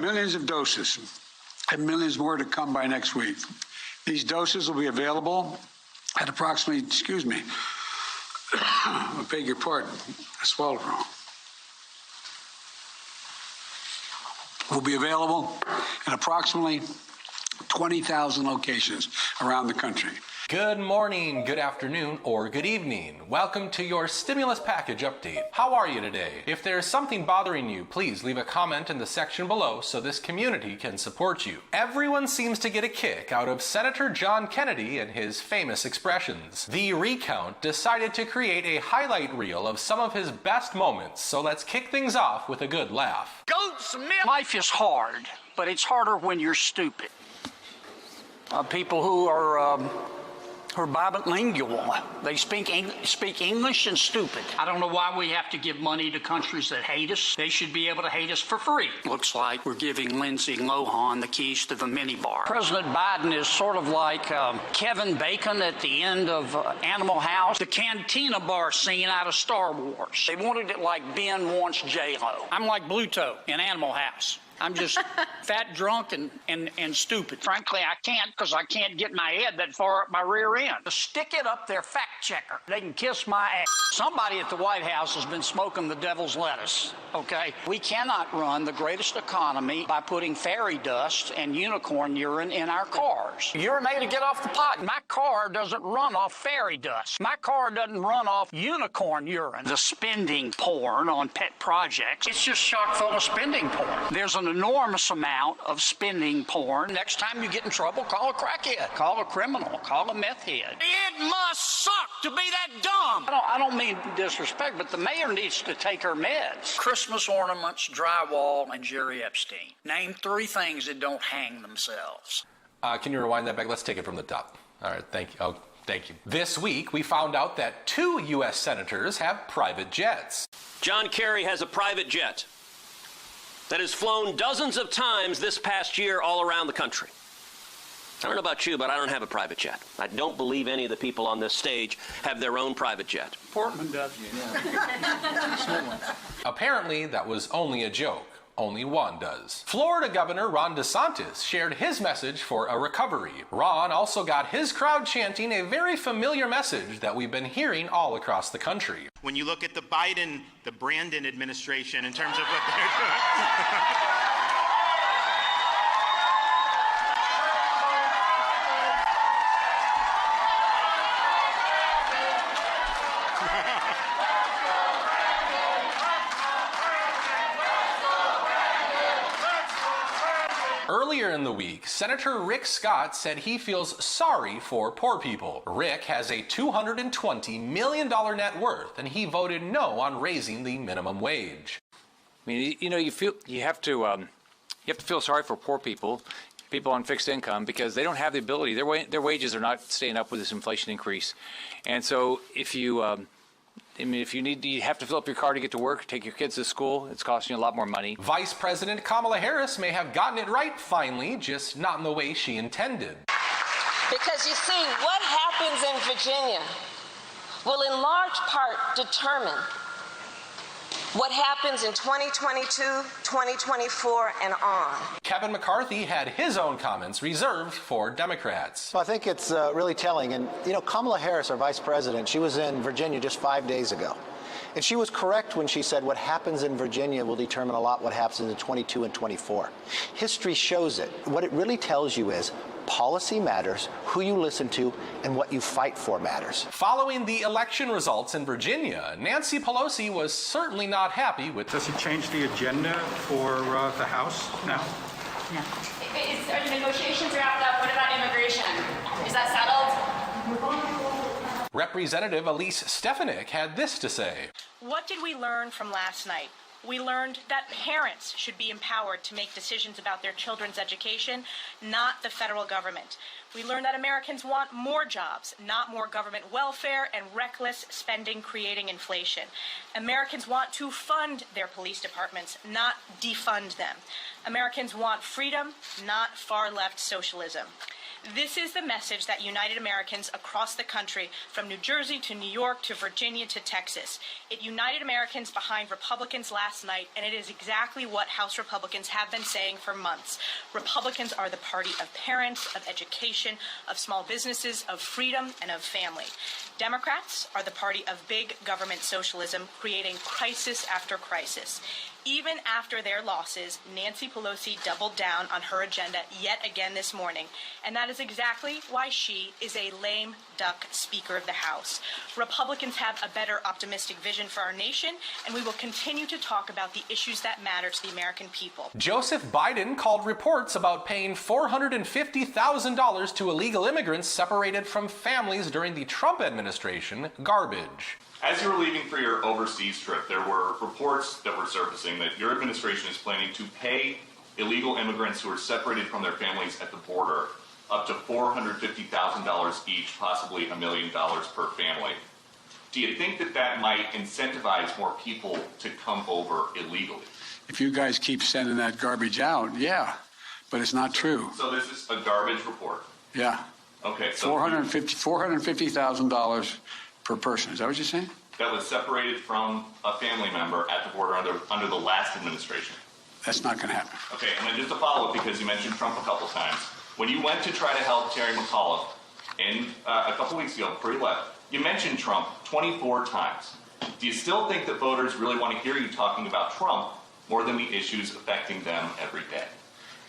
millions of doses and millions more to come by next week. These doses will be available at approximately, I beg your pardon, I swallowed wrong. Will be available in approximately 20,000 locations around the country. Good morning, good afternoon, or good evening. Welcome to your stimulus package update. How are you today? If there's something bothering you, please leave a comment in the section below so this community can support you. Everyone seems to get a kick out of Senator John Kennedy and his famous expressions. The Recount decided to create a highlight reel of some of his best moments, so let's kick things off with a good laugh. Life is hard, but it's harder when you're stupid. People who are bilingual. They speak English and stupid. I don't know why we have to give money to countries that hate us. They should be able to hate us for free. Looks like we're giving Lindsay Lohan the keys to the minibar. President Biden is sort of like Kevin Bacon at the end of Animal House, the cantina bar scene out of Star Wars. They wanted it like Ben wants J-Lo. I'm like Bluto in Animal House. I'm just fat, drunk, and stupid. Frankly, I can't because I can't get my head that far up my rear end. Stick it up there, fact checker. They can kiss my ass. Somebody at the White House has been smoking the devil's lettuce, okay? We cannot run the greatest economy by putting fairy dust and unicorn urine in our cars. Urinate to get off the pot. My car doesn't run off fairy dust. My car doesn't run off unicorn urine. The spending porn on pet projects, it's just chock full of spending porn. There's an enormous amount of spending porn. Next time you get in trouble, call a crackhead, call a criminal, call a meth head. It must suck to be that dumb. I don't mean disrespect, but the mayor needs to take her meds. Christmas ornaments, drywall, and Jerry Epstein. Name 3 things that don't hang themselves. Can you rewind that back? Let's take it from the top. All right, thank you. Oh, thank you. This week, we found out that 2 U.S. senators have private jets. John Kerry has a private jet that has flown dozens of times this past year all around the country. I don't know about you, but I don't have a private jet. I don't believe any of the people on this stage have their own private jet. Portman does. Yeah. Apparently, that was only a joke. Only one does. Florida Governor Ron DeSantis shared his message for a recovery. Ron also got his crowd chanting a very familiar message that we've been hearing all across the country. When you look at the Brandon administration in terms of what they're doing. Earlier in the week, Senator Rick Scott said he feels sorry for poor people. Rick has a $220 million net worth, and he voted no on raising the minimum wage. I mean, you have to feel sorry for poor people on fixed income, because they don't have the ability. Their wages are not staying up with this inflation increase, and so if you have to fill up your car to get to work, take your kids to school, it's costing you a lot more money. Vice President Kamala Harris may have gotten it right finally, just not in the way she intended. Because you see, what happens in Virginia will in large part determine what happens in 2022, 2024, and on. Kevin McCarthy had his own comments reserved for Democrats. Well, I think it's really telling. And, Kamala Harris, our vice president, she was in Virginia just 5 days ago. And she was correct when she said what happens in Virginia will determine a lot what happens in 22 and 24. History shows it. What it really tells you is policy matters, who you listen to, and what you fight for matters. Following the election results in Virginia, Nancy Pelosi was certainly not happy with... Does it change the agenda for the House now? No. Are the negotiations wrapped up? What about immigration? Is that settled? Representative Elise Stefanik had this to say. What did we learn from last night? We learned that parents should be empowered to make decisions about their children's education, not the federal government. We learned that Americans want more jobs, not more government welfare and reckless spending creating inflation. Americans want to fund their police departments, not defund them. Americans want freedom, not far-left socialism. This is the message that united Americans across the country, from New Jersey to New York to Virginia to Texas. It united Americans behind Republicans last night, and it is exactly what House Republicans have been saying for months. Republicans are the party of parents, of education, of small businesses, of freedom, and of family. Democrats are the party of big government socialism, creating crisis after crisis. Even after their losses, Nancy Pelosi doubled down on her agenda yet again this morning, and that is exactly why she is a lame duck Speaker of the House. Republicans have a better optimistic vision for our nation, and we will continue to talk about the issues that matter to the American people. Joseph Biden called reports about paying $450,000 to illegal immigrants separated from families during the Trump administration garbage. As you were leaving for your overseas trip, there were reports that were surfacing that your administration is planning to pay illegal immigrants who are separated from their families at the border up to $450,000 each, possibly $1 million per family. Do you think that that might incentivize more people to come over illegally? If you guys keep sending that garbage out, yeah, but it's not true. So this is a garbage report? Yeah. Okay. So $450,000 per person. Is that what you're saying? That was separated from a family member at the border under the last administration. That's not going to happen. Okay, and then just a follow-up, because you mentioned Trump a couple times. When you went to try to help Terry McAuliffe a couple weeks ago before you left, you mentioned Trump 24 times. Do you still think that voters really want to hear you talking about Trump more than the issues affecting them every day?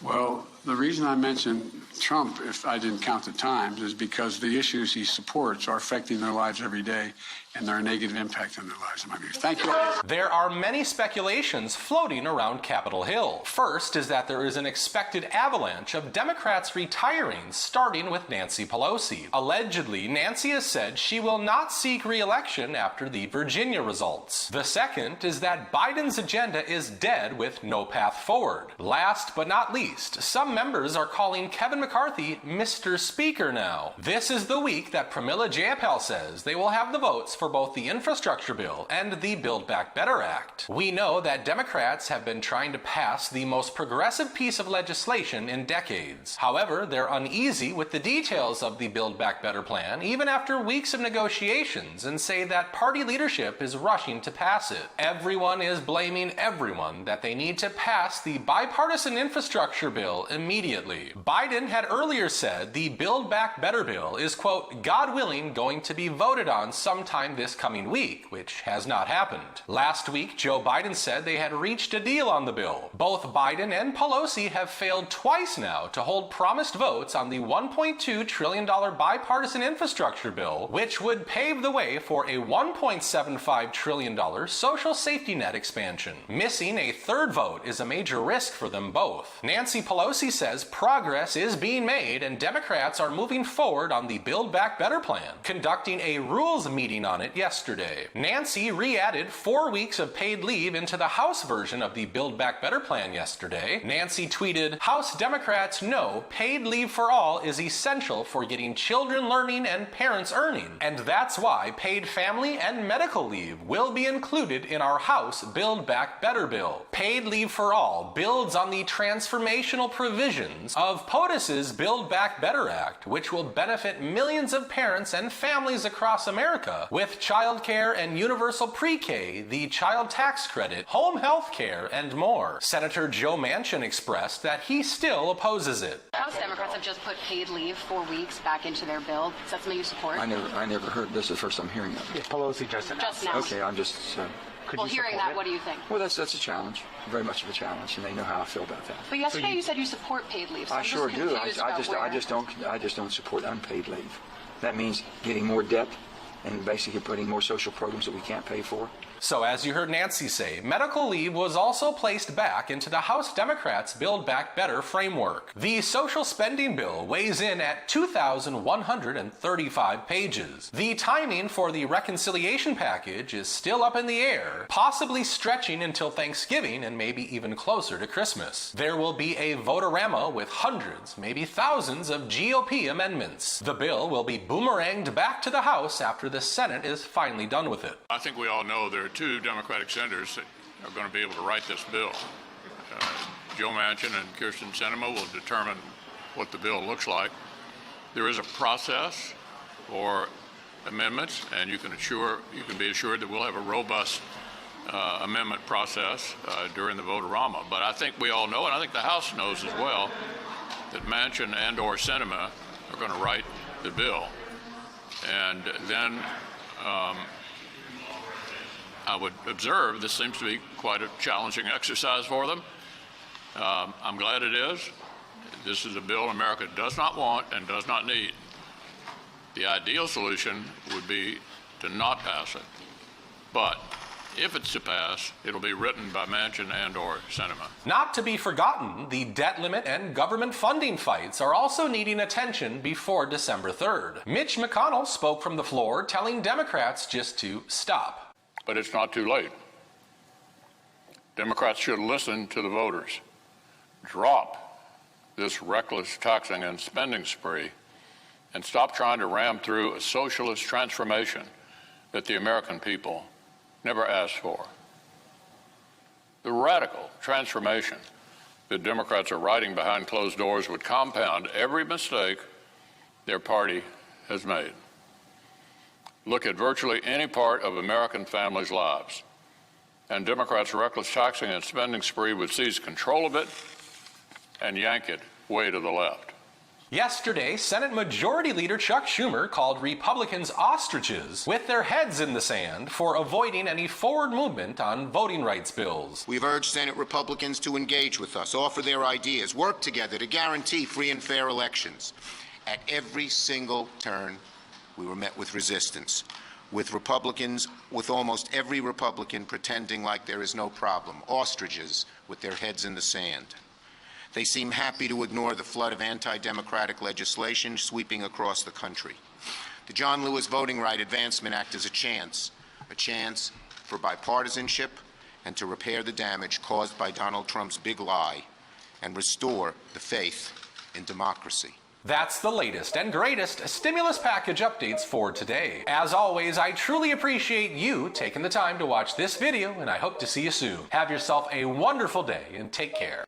Well, the reason I mentioned Trump, if I didn't count the times, is because the issues he supports are affecting their lives every day, and they're a negative impact on their lives, in my view. Thank you. There are many speculations floating around Capitol Hill. First is that there is an expected avalanche of Democrats retiring, starting with Nancy Pelosi. Allegedly, Nancy has said she will not seek re-election after the Virginia results. The second is that Biden's agenda is dead with no path forward. Last but not least, some members are calling Kevin McCarthy Mr. Speaker now. This is the week that Pramila Jayapal says they will have the votes for both the infrastructure bill and the Build Back Better Act. We know that Democrats have been trying to pass the most progressive piece of legislation in decades. However, they're uneasy with the details of the Build Back Better plan, even after weeks of negotiations, and say that party leadership is rushing to pass it. Everyone is blaming everyone that they need to pass the bipartisan infrastructure bill immediately. Biden had earlier said the Build Back Better bill is, quote, God willing, going to be voted on sometime this coming week, which has not happened. Last week, Joe Biden said they had reached a deal on the bill. Both Biden and Pelosi have failed twice now to hold promised votes on the $1.2 trillion bipartisan infrastructure bill, which would pave the way for a $1.75 trillion social safety net expansion. Missing a third vote is a major risk for them both. Nancy Pelosi says progress is being made and Democrats are moving forward on the Build Back Better plan, conducting a rules meeting on it yesterday. Nancy re-added 4 weeks of paid leave into the House version of the Build Back Better plan yesterday. Nancy tweeted, House Democrats know paid leave for all is essential for getting children learning and parents earning, and that's why paid family and medical leave will be included in our House Build Back Better bill. Paid leave for all builds on the transformational provisions of POTUS's Build Back Better Act, which will benefit millions of parents and families across America with childcare and universal pre-K, the child tax credit, home health care, and more. Senator Joe Manchin expressed that he still opposes it. House Democrats have just put paid leave 4 weeks back into their bill. Is that something you support? I never heard. This is the first I'm hearing of it. Pelosi just announced. Okay, I'm just. Well, hearing that, what do you think? Well, that's a challenge, very much of a challenge, and they know how I feel about that. But yesterday you said you support paid leave. So I sure do. I just don't support unpaid leave. That means getting more debt and basically putting more social programs that we can't pay for. So as you heard Nancy say, medical leave was also placed back into the House Democrats' Build Back Better framework. The social spending bill weighs in at 2,135 pages. The timing for the reconciliation package is still up in the air, possibly stretching until Thanksgiving and maybe even closer to Christmas. There will be a votorama with hundreds, maybe thousands of GOP amendments. The bill will be boomeranged back to the House after the Senate is finally done with it. I think we all know there are two Democratic senators that are going to be able to write this bill. Joe Manchin and Kirsten Sinema will determine what the bill looks like, there is a process for amendments, and you can be assured that we'll have a robust amendment process during the vote-a-rama. But I think we all know, and I think the House knows as well, that Manchin and/or Sinema are going to write the bill. And then I would observe this seems to be quite a challenging exercise for them. I'm glad it is. This is a bill America does not want and does not need. The ideal solution would be to not pass it. But if it's to pass, it'll be written by Manchin and/or Sinema. Not to be forgotten, the debt limit and government funding fights are also needing attention before December 3rd. Mitch McConnell spoke from the floor telling Democrats just to stop. But it's not too late. Democrats should listen to the voters. Drop this reckless taxing and spending spree and stop trying to ram through a socialist transformation that the American people never asked for. The radical transformation that Democrats are writing behind closed doors would compound every mistake their party has made. Look at virtually any part of American families' lives, and Democrats' reckless taxing and spending spree would seize control of it and yank it way to the left. Yesterday, Senate Majority Leader Chuck Schumer called Republicans ostriches with their heads in the sand for avoiding any forward movement on voting rights bills. We've urged Senate Republicans to engage with us, offer their ideas, work together to guarantee free and fair elections. At every single turn, we were met with resistance, with Republicans, with almost every Republican pretending like there is no problem, ostriches with their heads in the sand. They seem happy to ignore the flood of anti-democratic legislation sweeping across the country. The John Lewis Voting Right Advancement Act is a chance for bipartisanship and to repair the damage caused by Donald Trump's big lie and restore the faith in democracy. That's the latest and greatest stimulus package updates for today. As always, I truly appreciate you taking the time to watch this video, and I hope to see you soon. Have yourself a wonderful day and take care.